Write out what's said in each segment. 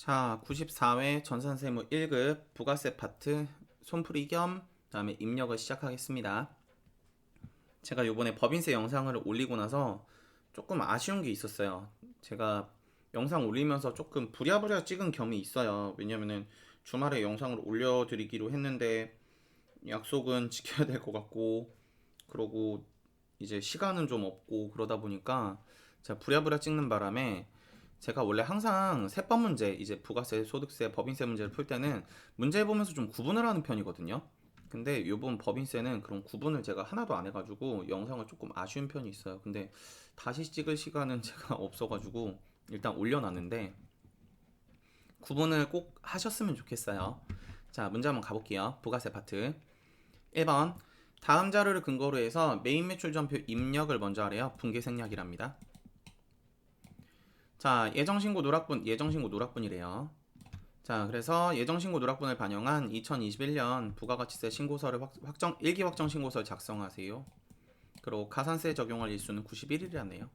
자, 94회 전산세무 1급 부가세 파트 손풀이 겸 그다음에 입력을 시작하겠습니다. 제가 요번에 법인세 영상을 올리고 나서 조금 아쉬운 게 있었어요. 제가 영상 올리면서 조금 부랴부랴 찍은 겸이 있어요. 왜냐면은 주말에 영상을 올려드리기로 했는데 약속은 지켜야 될 것 같고, 그러고 이제 시간은 좀 없고 그러다 보니까 제가 부랴부랴 찍는 바람에 제가 원래 항상 세법 문제, 이제 부가세, 소득세, 법인세 문제를 풀 때는 문제 보면서 좀 구분을 하는 편이거든요. 근데 요번 법인세는 그런 구분을 제가 하나도 안 해가지고 영상을 조금 아쉬운 편이 있어요. 근데 다시 찍을 시간은 제가 없어가지고 일단 올려놨는데 구분을 꼭 하셨으면 좋겠어요. 자, 문제 한번 가볼게요. 부가세 파트 1번, 다음 자료를 근거로 해서 메인 매출 전표 입력을 먼저 하래요. 분계 생략이랍니다. 자, 예정신고 누락분이래요. 자, 그래서 예정신고 누락분을 반영한 2021년 부가가치세 신고서를 일기 확정 신고서를 작성하세요. 그리고 가산세 적용할 일수는 91일이라네요.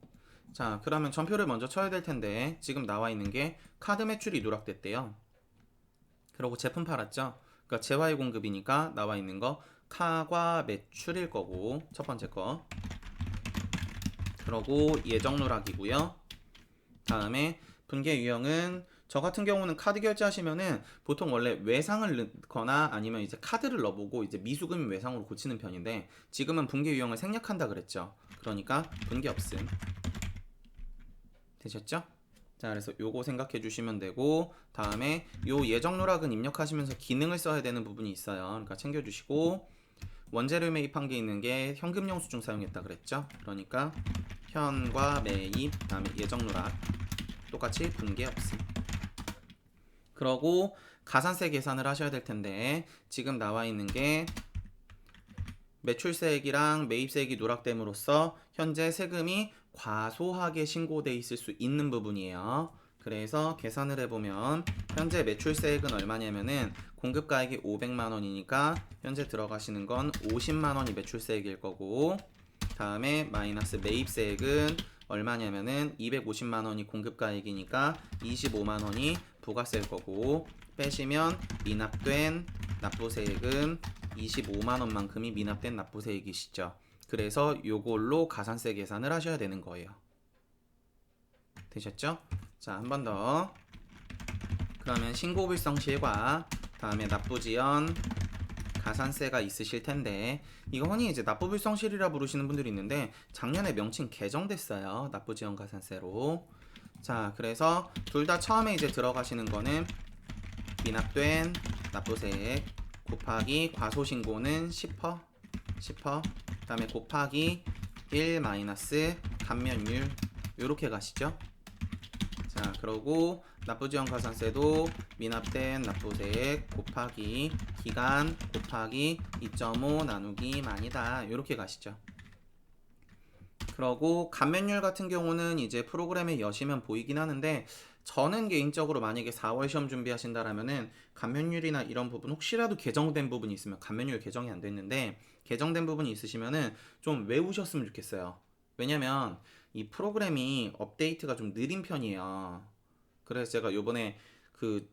자, 그러면 전표를 먼저 쳐야 될 텐데 지금 나와 있는 게 카드 매출이 누락됐대요. 그리고 제품 팔았죠. 그러니까 재화의 공급이니까 나와 있는 거 카과 매출일 거고, 첫 번째 거. 그러고 예정 누락이고요. 다음에 분계 유형은 저 같은 경우는 카드 결제하시면은 보통 원래 외상을 넣거나 아니면 이제 카드를 넣어보고 이제 미수금 외상으로 고치는 편인데, 지금은 분계 유형을 생략한다 그랬죠. 그러니까 분계 없음. 되셨죠? 자, 그래서 요거 생각해 주시면 되고, 다음에 요 예정 누락은 입력하시면서 기능을 써야 되는 부분이 있어요. 그러니까 챙겨 주시고, 원재료 매입한 게 있는 게 현금 영수증 사용했다 그랬죠. 그러니까 현과 매입, 다음에 예정 누락 똑같이 분계 없음. 그러고 가산세 계산을 하셔야 될 텐데 지금 나와 있는 게 매출세액이랑 매입세액이 누락됨으로써 현재 세금이 과소하게 신고돼 있을 수 있는 부분이에요. 그래서 계산을 해보면 현재 매출세액은 얼마냐면은 공급가액이 500만 원이니까 현재 들어가시는 건 50만 원이 매출세액일 거고, 다음에 마이너스 매입세액은 얼마냐면은 250만 원이 공급가액이니까 25만 원이 부가세일 거고, 빼시면 미납된 납부세액은 25만 원만큼이 미납된 납부세액이시죠. 그래서 요걸로 가산세 계산을 하셔야 되는 거예요. 되셨죠? 자, 한 번 더. 그러면 신고불성 실과 다음에 납부지연 가산세가 있으실 텐데, 이거 흔히 이제 납부불성실이라 부르시는 분들이 있는데 작년에 명칭 개정됐어요. 납부지연 가산세로. 자, 그래서 둘 다 처음에 이제 들어가시는 거는 미납된 납부세액 곱하기 과소신고는 10%, 그다음에 곱하기 1 마이너스 감면율, 요렇게 가시죠. 자, 그러고 납부지연 가산세도 미납된 납부세액 곱하기 기간 곱하기 2.5 나누기 만이다, 요렇게 가시죠. 그러고 감면율 같은 경우는 이제 프로그램에 여시면 보이긴 하는데, 저는 개인적으로 만약에 4월 시험 준비하신다라면은 감면율이나 이런 부분 혹시라도 개정된 부분이 있으면, 감면율 개정이 안 됐는데 개정된 부분이 있으시면은 좀 외우셨으면 좋겠어요. 왜냐면 이 프로그램이 업데이트가 좀 느린 편이에요. 그래서 제가 요번에 그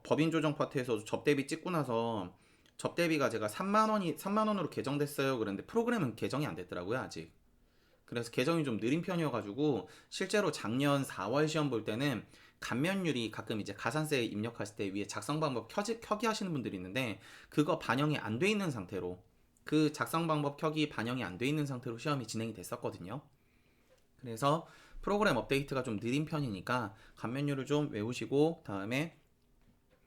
법인 조정 파트에서 접대비 찍고 나서 접대비가 제가 3만 원으로 개정됐어요 그랬는데 프로그램은 개정이 안 됐더라고요, 아직. 그래서 개정이 좀 느린 편이어가지고 실제로 작년 4월 시험 볼 때는 감면율이 가끔 이제 가산세 입력하실 때 위에 작성 방법 켜기 하시는 분들이 있는데, 그거 반영이 안 돼 있는 상태로, 그 작성 방법 켜기 반영이 안 돼 있는 상태로 시험이 진행이 됐었거든요. 그래서 프로그램 업데이트가 좀 느린 편이니까 감면율을 좀 외우시고, 다음에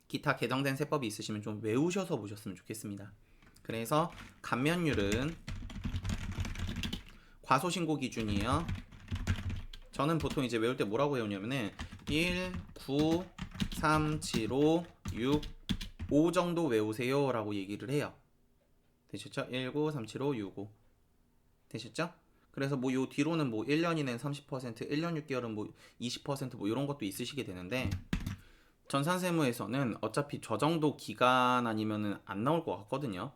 기타 개정된 세법이 있으시면 좀 외우셔서 보셨으면 좋겠습니다. 그래서 감면율은 과소신고 기준이에요. 저는 보통 이제 외울 때 뭐라고 외우냐면은 1, 9, 3, 7, 5, 6, 5 정도 외우세요 라고 얘기를 해요. 되셨죠? 1, 9, 3, 7, 5, 6, 5. 되셨죠? 그래서 뭐 요 뒤로는 뭐 1년이는 30%, 1년 6개월은 뭐 20%뭐 이런 것도 있으시게 되는데, 전산세무에서는 어차피 저 정도 기간 아니면은 안 나올 것 같거든요.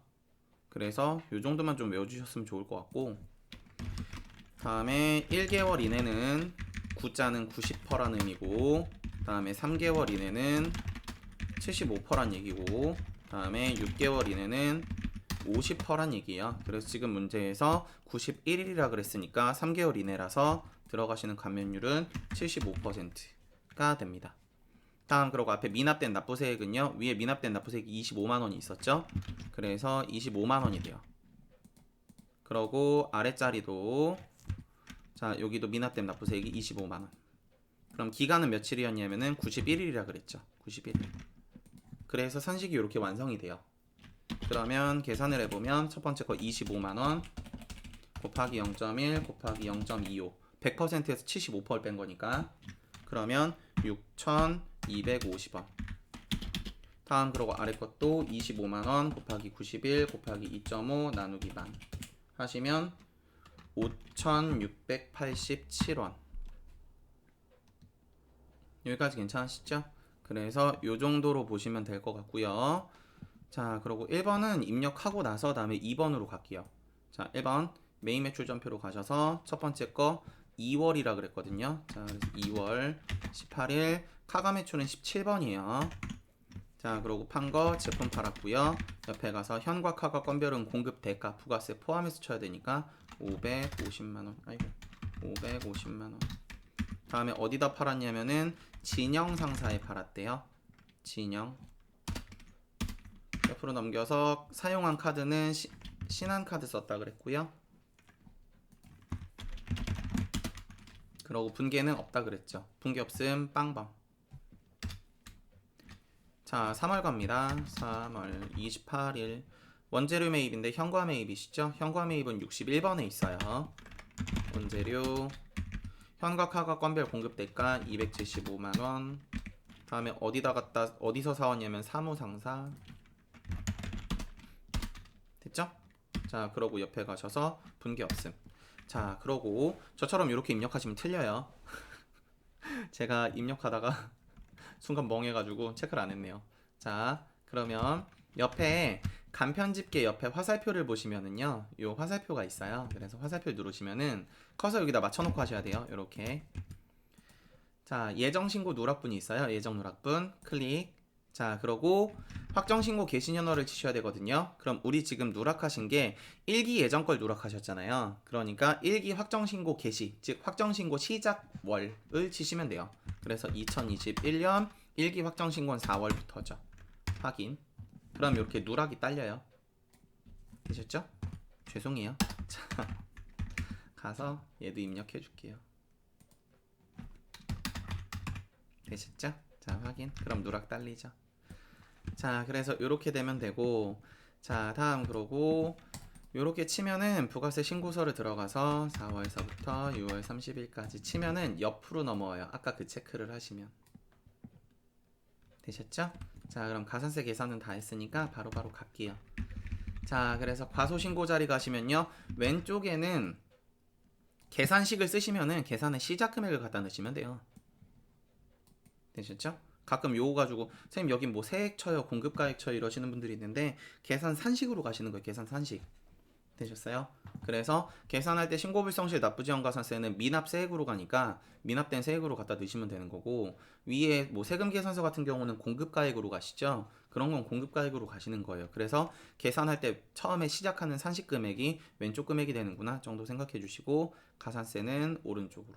그래서 요 정도만 좀 외워주셨으면 좋을 것 같고, 다음에 1개월 이내는 9자는 90%라는 의미고, 다음에 3개월 이내는 75%란 얘기고, 다음에 6개월 이내는 50%란 얘기예요. 그래서 지금 문제에서 91일이라 그랬으니까 3개월 이내라서 들어가시는 감면율은 75%가 됩니다. 다음, 그리고 앞에 미납된 납부세액은요, 위에 미납된 납부세액이 25만원이 있었죠. 그래서 25만원이 돼요. 그러고 아래자리도, 자, 여기도 미납된 납부세액이 25만원. 그럼 기간은 며칠이었냐면은 91일이라 그랬죠. 91일. 그래서 산식이 이렇게 완성이 돼요. 그러면 계산을 해보면 첫 번째 거 25만원 곱하기 0.1 곱하기 0.25, 100%에서 75%를 뺀 거니까, 그러면 6,250원. 다음, 그러고 아래 것도 25만원 곱하기 91 곱하기 2.5 나누기 반 하시면 5,687원. 여기까지 괜찮으시죠? 그래서 요 정도로 보시면 될 것 같고요. 자, 그리고 1번은 입력하고 나서 다음에 2번으로 갈게요. 자, 1번 메인 매출 전표로 가셔서 첫 번째 거 2월이라 그랬거든요. 자, 그래서 2월 18일 카가 매출은 17번이에요. 자, 그리고 판 거 제품 팔았고요. 옆에 가서 현과 카가 건별은 공급 대가 부가세 포함해서 쳐야 되니까 550만원. 아이고, 550만원. 다음에 어디다 팔았냐면은 진영 상사에 팔았대요. 진영. 옆으로 넘겨서 사용한 카드는 신한카드 썼다 그랬고요. 그러고 분계는 없다 그랬죠. 분계 없음 빵빵. 자, 3월 갑니다. 3월 28일 원재료 매입인데 현과 매입이시죠? 현과 매입은 61번에 있어요. 원재료 현과 카가 건별 공급 대가 275만원. 다음에 어디서 사왔냐면 사무상사. 됐죠? 자, 그러고 옆에 가셔서 분계 없음. 자, 그러고 저처럼 이렇게 입력하시면 틀려요. 제가 입력하다가 순간 멍해가지고 체크를 안 했네요. 자, 그러면 옆에 간편집계 옆에 화살표를 보시면은요, 요 화살표가 있어요. 그래서 화살표 누르시면은 커서 여기다 맞춰놓고 하셔야 돼요. 요렇게. 자, 예정신고 누락분이 있어요. 예정 누락분 클릭. 자, 그러고 확정신고 개시연월을 치셔야 되거든요. 그럼 우리 지금 누락하신 게 1기 예정 걸 누락하셨잖아요. 그러니까 1기 확정신고 개시, 즉 확정신고 시작월을 치시면 돼요. 그래서 2021년 1기 확정신고는 4월부터죠. 확인. 그럼 이렇게 누락이 딸려요. 되셨죠? 죄송해요. 자, 가서 얘도 입력해 줄게요. 되셨죠? 자, 확인. 그럼 누락 딸리죠. 자, 그래서 이렇게 되면 되고, 자, 다음 그러고 요렇게 치면은 부가세 신고서를 들어가서 4월서부터 6월 30일까지 치면은 옆으로 넘어와요. 아까 그 체크를 하시면. 되셨죠? 자, 그럼 가산세 계산은 다 했으니까 바로바로 갈게요. 자, 그래서 과소신고 자리 가시면요, 왼쪽에는 계산식을 쓰시면은 계산의 시작 금액을 갖다 넣으시면 돼요. 되셨죠? 가끔 요거 가지고 선생님 여긴 뭐 세액 쳐요, 공급가액 쳐요 이러시는 분들이 있는데 계산 산식으로 가시는 거예요. 계산 산식. 되셨어요? 그래서 계산할 때 신고불성실 납부지원가산세는 미납세액으로 가니까 미납된 세액으로 갖다 넣으시면 되는 거고, 위에 뭐 세금계산서 같은 경우는 공급가액으로 가시죠. 그런 건 공급가액으로 가시는 거예요. 그래서 계산할 때 처음에 시작하는 산식 금액이 왼쪽 금액이 되는구나 정도 생각해 주시고, 가산세는 오른쪽으로.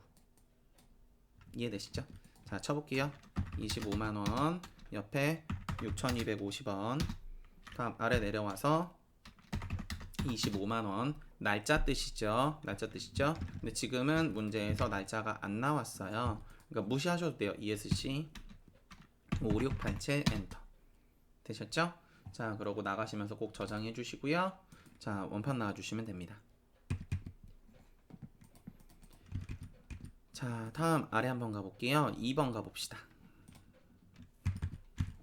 이해되시죠? 자, 쳐볼게요. 25만원 옆에 6,250원. 다음 아래 내려와서 25만원 날짜 뜻이죠. 날짜 뜻이죠. 근데 지금은 문제에서 날짜가 안 나왔어요. 그러니까 무시하셔도 돼요. ESC 5687 엔터. 되셨죠? 자, 그러고 나가시면서 꼭 저장해 주시고요. 자, 원판 나와주시면 됩니다. 자, 다음 아래 한번 가볼게요. 2번 가봅시다.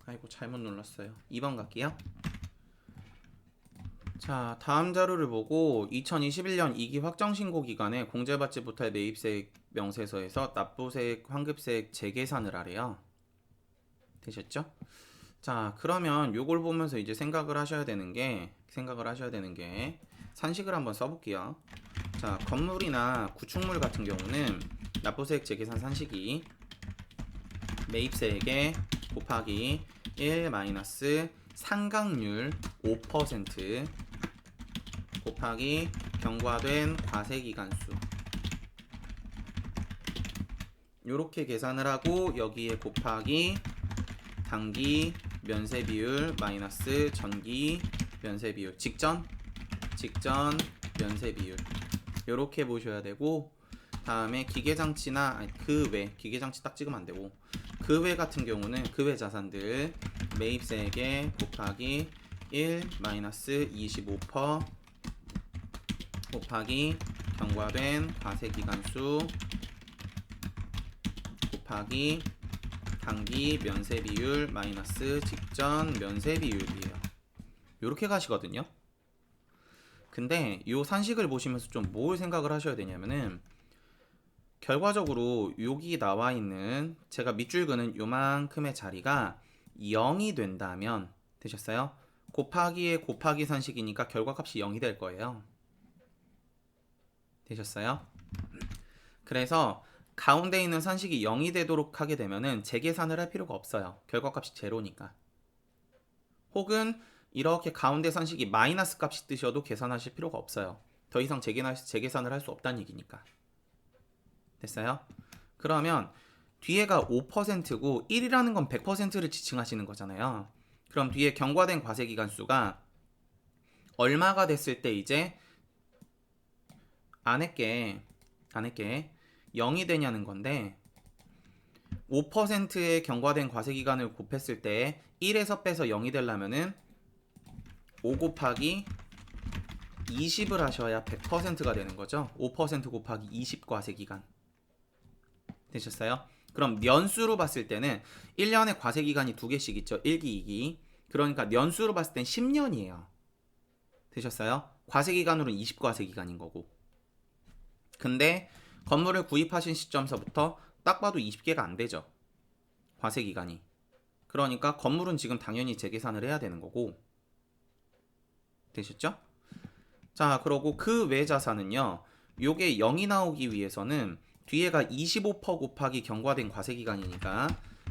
아이고, 잘못 눌렀어요. 2번 갈게요. 자, 다음 자료를 보고 2021년 2기 확정신고 기간에 공제받지 못할 매입세액 명세서에서 납부세액, 환급세액 재계산을 하래요. 되셨죠? 자, 그러면 요걸 보면서 이제 생각을 하셔야 되는 게 산식을 한번 써볼게요. 자, 건물이나 구축물 같은 경우는 납부세액 재계산 산식이 매입세액에 곱하기 1 마이너스 상각률 5% 곱하기 경과된 과세기간수. 요렇게 계산을 하고 여기에 곱하기 당기 면세비율 마이너스 전기 면세비율 직전 면세비율 요렇게 보셔야 되고, 다음에 기계장치나 그 외 기계장치 딱 찍으면 안 되고 그 외 같은 경우는 그 외 자산들 매입세액에 곱하기 1 마이너스 25% 곱하기 경과된 과세기간수 곱하기 당기 면세비율 마이너스 직전 면세비율이에요. 요렇게 가시거든요. 근데 요 산식을 보시면서 좀 뭘 생각을 하셔야 되냐면은, 결과적으로 여기 나와 있는 제가 밑줄 그는 요만큼의 자리가 0이 된다면, 되셨어요? 곱하기에 곱하기 산식이니까 결과값이 0이 될 거예요. 되셨어요? 그래서 가운데 있는 산식이 0이 되도록 하게 되면은 재계산을 할 필요가 없어요. 결과값이 제로니까. 혹은 이렇게 가운데 산식이 마이너스 값이 뜨셔도 계산하실 필요가 없어요. 더 이상 재계산을 할 수 없다는 얘기니까. 됐어요? 그러면 뒤에가 5%고 1이라는 건 100%를 지칭하시는 거잖아요. 그럼 뒤에 경과된 과세기간수가 얼마가 됐을 때 이제 안에 게 0이 되냐는 건데, 5%의 경과된 과세기간을 곱했을 때 1에서 빼서 0이 되려면은 5 곱하기 20을 하셔야 100%가 되는 거죠. 5% 곱하기 20 과세기간. 되셨어요? 그럼 년수로 봤을 때는 1년에 과세기간이 2개씩 있죠. 1기, 2기. 그러니까 년수로 봤을 땐 10년이에요. 되셨어요? 과세기간으로는 20과세기간인 거고. 근데 건물을 구입하신 시점서부터 딱 봐도 20개가 안 되죠. 과세기간이. 그러니까 건물은 지금 당연히 재계산을 해야 되는 거고. 되셨죠? 자, 그러고 그 외 자산은요, 요게 0이 나오기 위해서는 뒤에가 25% 곱하기 경과된 과세기간이니까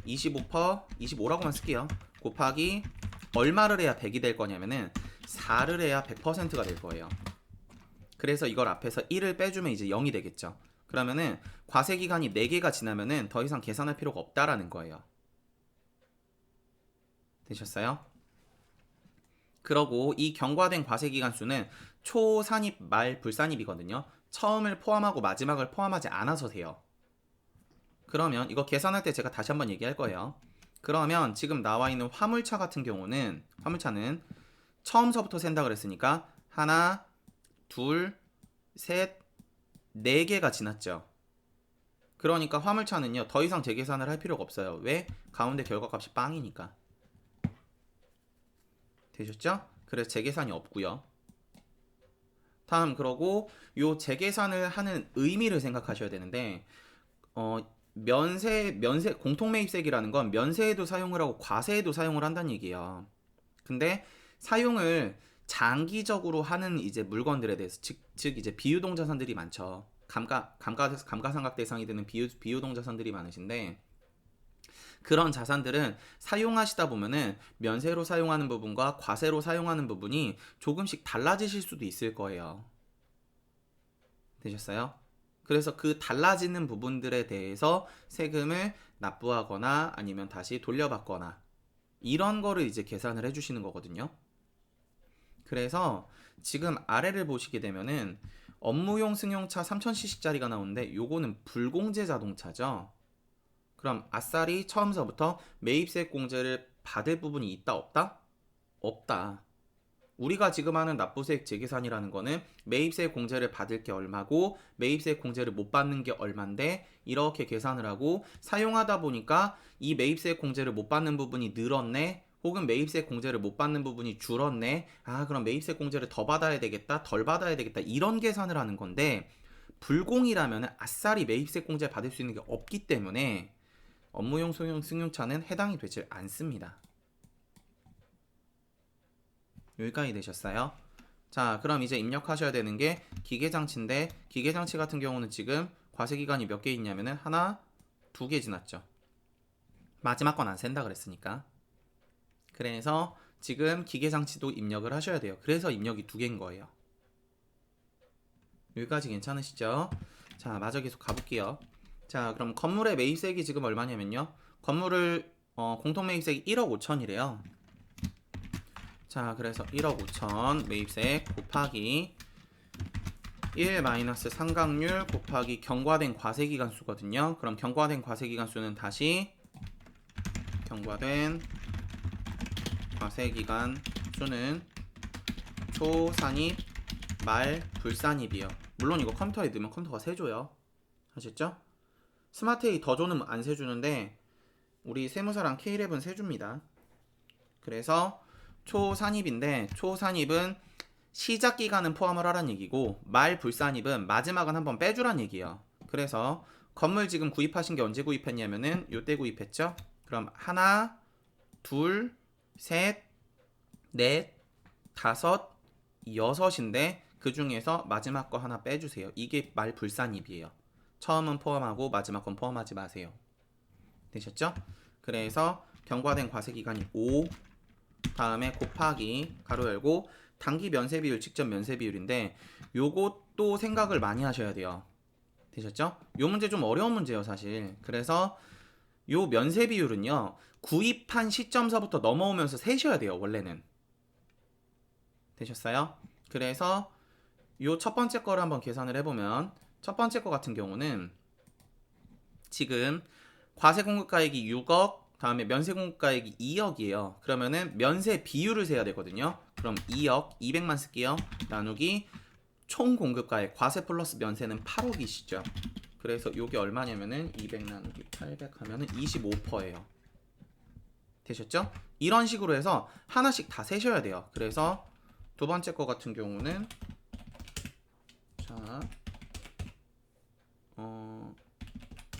25%, 25라고만 쓸게요. 곱하기 얼마를 해야 100이 될 거냐면은 4를 해야 100%가 될 거예요. 그래서 이걸 앞에서 1을 빼주면 이제 0이 되겠죠. 그러면은 과세기간이 4개가 지나면은 더 이상 계산할 필요가 없다라는 거예요. 되셨어요? 그러고 이 경과된 과세기간수는 초산입 말 불산입이거든요. 처음을 포함하고 마지막을 포함하지 않아서 돼요. 그러면 이거 계산할 때 제가 다시 한번 얘기할 거예요. 그러면 지금 나와 있는 화물차 같은 경우는, 화물차는 처음서부터 센다 그랬으니까 하나, 둘, 셋, 4개가 지났죠. 그러니까 화물차는요, 더 이상 재계산을 할 필요가 없어요. 왜? 가운데 결과값이 빵이니까. 되셨죠? 그래서 재계산이 없고요. 다음, 그러고 요 재계산을 하는 의미를 생각하셔야 되는데, 면세 공통매입세액이라는 건 면세에도 사용을 하고 과세에도 사용을 한다는 얘기예요. 근데 사용을 장기적으로 하는 이제 물건들에 대해서, 즉 이제 비유동자산들이 많죠. 감가상각 대상이 되는 비유동자산들이 많으신데, 그런 자산들은 사용하시다 보면은 면세로 사용하는 부분과 과세로 사용하는 부분이 조금씩 달라지실 수도 있을 거예요. 되셨어요? 그래서 그 달라지는 부분들에 대해서 세금을 납부하거나 아니면 다시 돌려받거나 이런 거를 이제 계산을 해주시는 거거든요. 그래서 지금 아래를 보시게 되면은 업무용 승용차 3000cc짜리가 나오는데 요거는 불공제 자동차죠. 그럼 아싸리 처음서부터 매입세액 공제를 받을 부분이 있다 없다? 없다. 우리가 지금 하는 납부세액 재계산이라는 거는 매입세액 공제를 받을 게 얼마고 매입세액 공제를 못 받는 게 얼만데, 이렇게 계산을 하고 사용하다 보니까 이 매입세액 공제를 못 받는 부분이 늘었네, 혹은 매입세액 공제를 못 받는 부분이 줄었네, 아 그럼 매입세액 공제를 더 받아야 되겠다, 덜 받아야 되겠다, 이런 계산을 하는 건데, 불공이라면 아싸리 매입세액 공제 받을 수 있는 게 없기 때문에 업무용 승용차는 해당이 되질 않습니다. 여기까지 되셨어요? 자, 그럼 이제 입력하셔야 되는 게 기계장치인데, 기계장치 같은 경우는 지금 과세기간이 몇 개 있냐면은 하나, 2개 지났죠. 마지막 건 안 센다 그랬으니까. 그래서 지금 기계장치도 입력을 하셔야 돼요. 그래서 입력이 두 개인 거예요. 여기까지 괜찮으시죠? 자, 마저 계속 가볼게요. 자, 그럼 건물의 매입세액이 지금 얼마냐면요. 건물을 공통 매입세액이 1억 5천이래요. 자, 그래서 1억 5천 매입세액 곱하기 1 상각률 곱하기 경과된 과세기간수거든요. 그럼 경과된 과세기간수는 다시 경과된 과세기간수는 초산입 말 불산입이요. 물론 이거 컴퓨터에 넣으면 컴퓨터가 세줘요. 아셨죠? 스마트A 더 줘는 안 세주는데 우리 세무사랑 K랩은 세줍니다. 그래서 초산입인데 초산입은 시작 기간은 포함을 하란 얘기고 말 불산입은 마지막은 한번 빼주란 얘기예요. 그래서 건물 지금 구입하신 게 언제 구입했냐면은 요때 구입했죠? 그럼 하나, 둘, 셋, 넷, 다섯, 여섯인데 그 중에서 마지막 거 하나 빼주세요. 이게 말 불산입이에요. 처음은 포함하고 마지막 건 포함하지 마세요. 되셨죠? 그래서 경과된 과세기간이 5 다음에 곱하기 가로 열고 단기 면세 비율, 직접 면세 비율인데 요것도 생각을 많이 하셔야 돼요. 되셨죠? 요 문제 좀 어려운 문제예요, 사실. 그래서 요 면세 비율은요. 구입한 시점서부터 넘어오면서 세셔야 돼요, 원래는. 되셨어요? 그래서 요 첫 번째 거를 한번 계산을 해보면 첫 번째 거 같은 경우는 지금 과세 공급가액이 6억 다음에 면세 공급가액이 2억이에요. 그러면은 면세 비율을 세야 되거든요. 그럼 2억 200만 쓸게요. 나누기 총 공급가액 과세 플러스 면세는 8억이시죠. 그래서 요게 얼마냐면은 200 나누기 800 하면은 25%예요. 되셨죠? 이런 식으로 해서 하나씩 다 세셔야 돼요. 그래서 두 번째 거 같은 경우는 자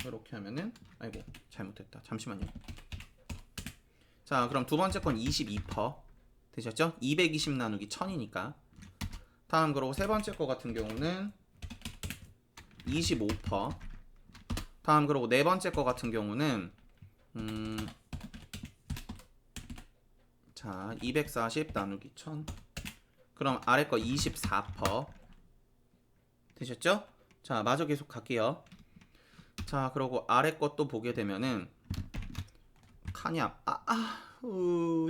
이렇게 하면은 아이고 잘못했다. 잠시만요. 자, 그럼 두 번째 건 22% 되셨죠? 220 나누기 1000이니까. 다음 그리고 세 번째 거 같은 경우는 25%. 다음 그리고 네 번째 거 같은 경우는 자, 240 나누기 1000. 그럼 아래 거 24% 되셨죠? 자, 마저 계속 갈게요. 자, 그리고 아래 것도 보게 되면은 카냐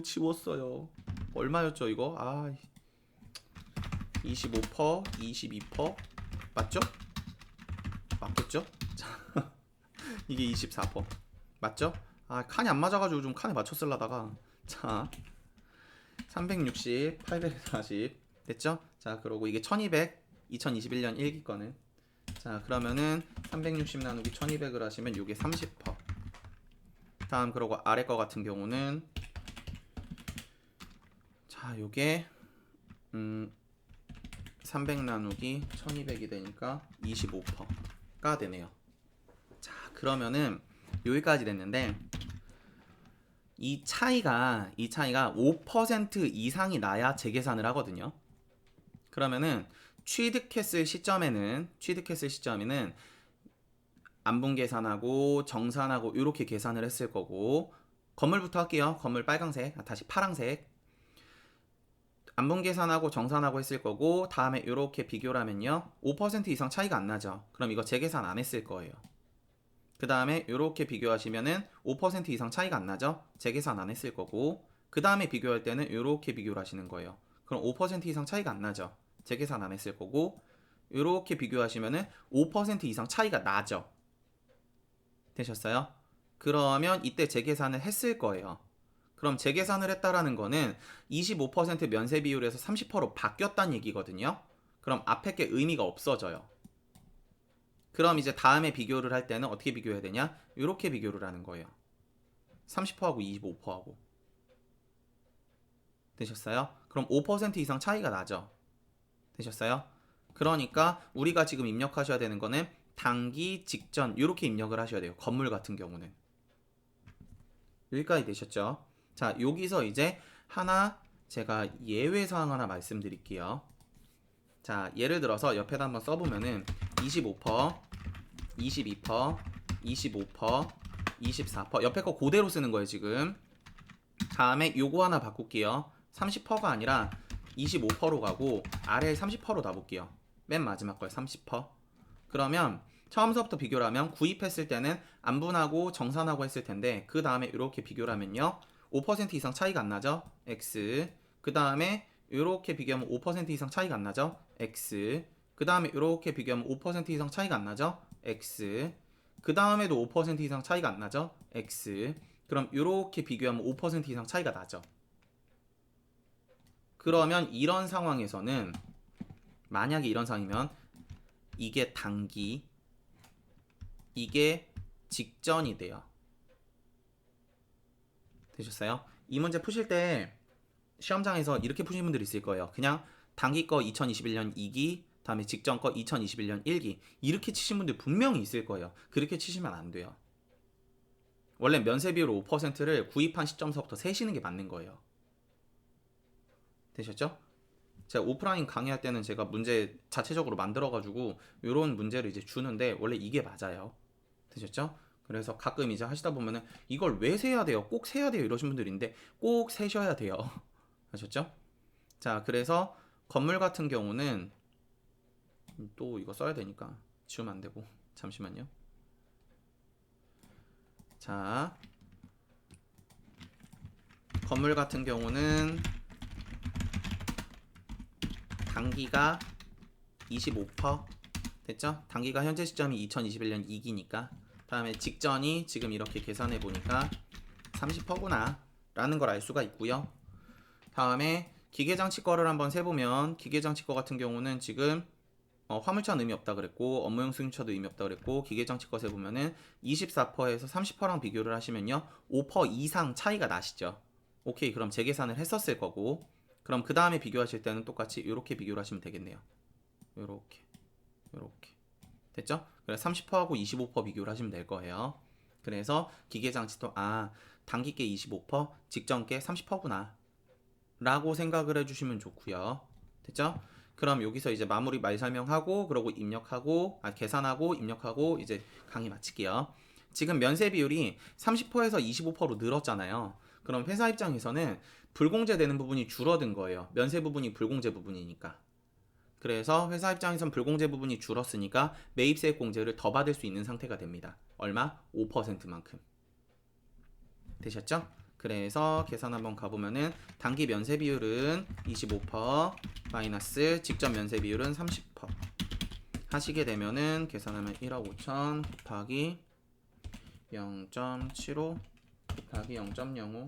지웠어요. 얼마였죠 이거? 25% 22% 맞죠? 맞겠죠? 이게 24% 맞죠? 칸이 안 맞아가지고 좀 칸에 맞춰 쓰려다가 자 360 840 됐죠? 자 그러고 이게 1200 2021년 1기 거는 자 그러면은 360 나누기 1200을 하시면 이게 30%. 다음 그러고 아래 거 같은 경우는 자 요게 300 나누기 1200이 되니까 25%가 되네요. 자 그러면은 여기까지 됐는데 이 차이가 5% 이상이 나야 재계산을 하거든요. 그러면은 취득했을 시점에는 안분 계산하고 정산하고 이렇게 계산을 했을 거고 건물부터 할게요. 건물 빨강색 다시 파랑색 안분 계산하고 정산하고 했을 거고 다음에 이렇게 비교를 하면요 5% 이상 차이가 안 나죠. 그럼 이거 재계산 안 했을 거예요. 그 다음에 이렇게 비교하시면은 5% 이상 차이가 안 나죠. 재계산 안 했을 거고 그 다음에 비교할 때는 이렇게 비교를 하시는 거예요. 그럼 5% 이상 차이가 안 나죠. 재계산 안 했을 거고 이렇게 비교하시면은 5% 이상 차이가 나죠. 되셨어요? 그러면 이때 재계산을 했을 거예요. 그럼 재계산을 했다라는 거는 25% 면세 비율에서 30%로 바뀌었다는 얘기거든요. 그럼 앞에 게 의미가 없어져요. 그럼 이제 다음에 비교를 할 때는 어떻게 비교해야 되냐? 이렇게 비교를 하는 거예요. 30%하고 25%하고. 되셨어요? 그럼 5% 이상 차이가 나죠. 되셨어요? 그러니까 우리가 지금 입력하셔야 되는 거는 단기 직전 이렇게 입력을 하셔야 돼요. 건물 같은 경우는. 여기까지 되셨죠? 자, 여기서 이제 하나 제가 예외사항 하나 말씀드릴게요. 자, 예를 들어서 옆에다 한번 써보면은 25%, 22%, 25%, 24%. 옆에 거 그대로 쓰는 거예요, 지금. 다음에 요거 하나 바꿀게요. 30%가 아니라 25%로 가고 아래에 30%로 놔볼게요. 맨 마지막 거에 30%. 그러면 처음서부터 비교를 하면 구입했을 때는 안분하고 정산하고 했을 텐데 그 다음에 이렇게 비교를 하면요. 5% 이상 차이가 안 나죠? X. 그 다음에 이렇게 비교하면 5% 이상 차이가 안 나죠? X. 그 다음에 이렇게 비교하면 5% 이상 차이가 안 나죠? X. 그 다음에도 5% 이상 차이가 안 나죠? X. 그럼 이렇게 비교하면 5% 이상 차이가 나죠. 그러면 이런 상황에서는 만약에 이런 상황이면 이게 단기, 이게 직전이 돼요. 되셨어요? 이 문제 푸실 때 시험장에서 이렇게 푸신 분들이 있을 거예요. 그냥 단기 거 2021년 2기, 다음에 직전 거 2021년 1기 이렇게 치신 분들 분명히 있을 거예요. 그렇게 치시면 안 돼요. 원래 면세 비율 5%를 구입한 시점서부터 세시는 게 맞는 거예요. 되셨죠? 제가 오프라인 강의할 때는 제가 문제 자체적으로 만들어가지고 이런 문제를 이제 주는데 원래 이게 맞아요. 되셨죠? 그래서 가끔 이제 하시다 보면은 이걸 왜 세야 돼요? 꼭 세야 돼요? 이러신 분들인데 꼭 세셔야 돼요. 아셨죠? 자, 그래서 건물 같은 경우는 또 이거 써야 되니까 지우면 안 되고 잠시만요. 자, 건물 같은 경우는 단기가 25% 됐죠? 단기가 현재 시점이 2021년 2기니까 다음에 직전이 지금 이렇게 계산해 보니까 30%구나 라는 걸 알 수가 있고요. 다음에 기계장치 거를 한번 세보면 기계장치 거 같은 경우는 지금 화물차는 의미 없다 그랬고 업무용 승용차도 의미 없다 그랬고 기계장치 거 세보면은 24%에서 30%랑 비교를 하시면요 5% 이상 차이가 나시죠. 오케이, 그럼 재계산을 했었을 거고 그럼 그 다음에 비교하실 때는 똑같이 이렇게 비교를 하시면 되겠네요. 요렇게 됐죠? 그래서 30%하고 25% 비교를 하시면 될 거예요. 그래서 기계장치도 단기께 25%, 직전께 30%구나 라고 생각을 해주시면 좋고요. 됐죠? 그럼 여기서 이제 마무리 말 설명하고 그러고 입력하고 계산하고 입력하고 이제 강의 마칠게요. 지금 면세 비율이 30%에서 25%로 늘었잖아요. 그럼 회사 입장에서는 불공제 되는 부분이 줄어든 거예요. 면세 부분이 불공제 부분이니까. 그래서 회사 입장에선 불공제 부분이 줄었으니까 매입세액 공제를 더 받을 수 있는 상태가 됩니다. 얼마? 5%만큼. 되셨죠? 그래서 계산 한번 가보면은 단기 면세 비율은 25% 마이너스 직전 면세 비율은 30% 하시게 되면은 계산하면 1억 5천 곱하기 0.75 곱하기 0.05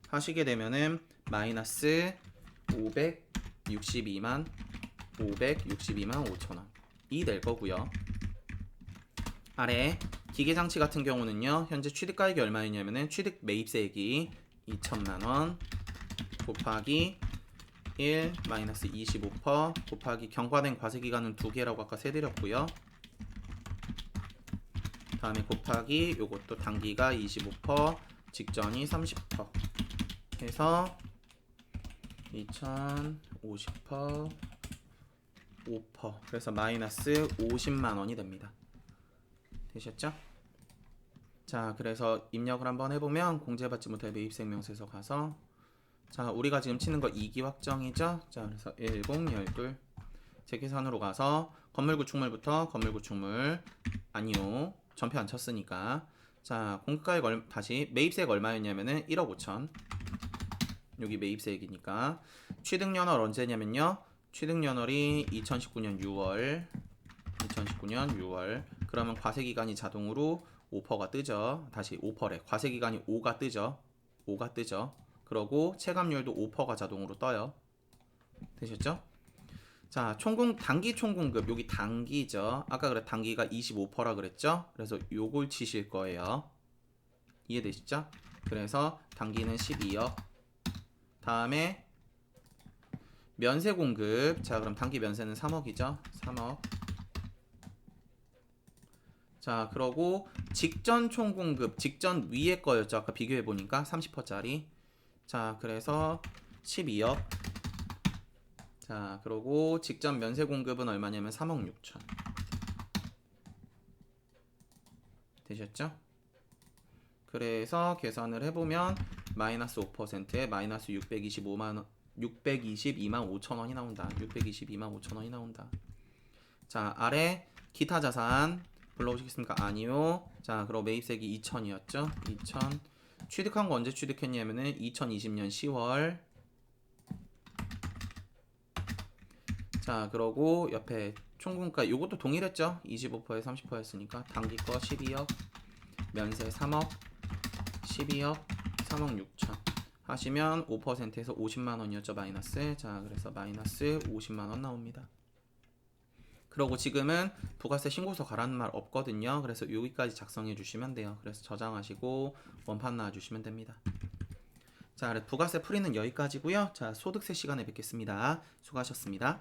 하시게 되면은 마이너스 562만 562만 5천원이 될 거고요. 아래 기계장치 같은 경우는요 현재 취득가액이 얼마였냐면은 취득 매입세액이 2천만원 곱하기 1 마이너스 25% 곱하기 경과된 과세기간은 2개라고 아까 세드렸고요. 다음에 곱하기 요것도 단기가 25% 직전이 30% 해서 2050% 5% 그래서 마이너스 50만원이 됩니다. 되셨죠? 자, 그래서 입력을 한번 해보면 공제받지 못할 매입세액 명세서 가서 자, 우리가 지금 치는 거 2기 확정이죠? 자, 그래서 10, 12 재계산으로 가서 건물 구축물부터 건물 구축물 아니요 전표 안 쳤으니까 자, 공급가액 다시 매입세액 얼마였냐면은 1억 5천 여기 매입세액이니까 취득연월 언제냐면요 취득연월이 2019년 6월 그러면 과세기간이 자동으로 5%가 뜨죠. 다시 5%래. 과세기간이 5가 뜨죠. 그러고 체감률도 5%가 자동으로 떠요. 되셨죠? 자, 단기 총공급 여기 단기죠. 아까 그래 단기가 25%라 그랬죠? 그래서 요걸 치실 거예요. 이해되시죠? 그래서 단기는 12억. 다음에 면세 공급. 자, 그럼 단기 면세는 3억이죠. 3억. 자, 그러고 직전 총 공급, 직전 위에 거였죠. 아까 비교해 보니까 30%짜리. 자, 그래서 12억. 자, 그러고 직전 면세 공급은 얼마냐면 3억 6천. 되셨죠? 그래서 계산을 해보면 마이너스 5%에 마이너스 622만 5천 원이 나온다. 622만 5천 원이 나온다. 자, 아래 기타 자산 불러오시겠습니까? 아니요. 자, 그럼 매입세기 2천이었죠? 2천. 취득한 거 언제 취득했냐면은 2020년 10월. 자, 그러고 옆에 총분가 요것도 동일했죠? 25%에 30%였으니까 당기 거 12억, 면세 3억, 12억, 3억 6천 하시면 5%에서 50만 원이었죠, 마이너스. 자, 그래서 마이너스 50만 원 나옵니다. 그러고 지금은 부가세 신고서 가라는 말 없거든요. 그래서 여기까지 작성해 주시면 돼요. 그래서 저장하시고 원판 나와 주시면 됩니다. 자, 부가세 풀이는 여기까지고요. 자, 소득세 시간에 뵙겠습니다. 수고하셨습니다.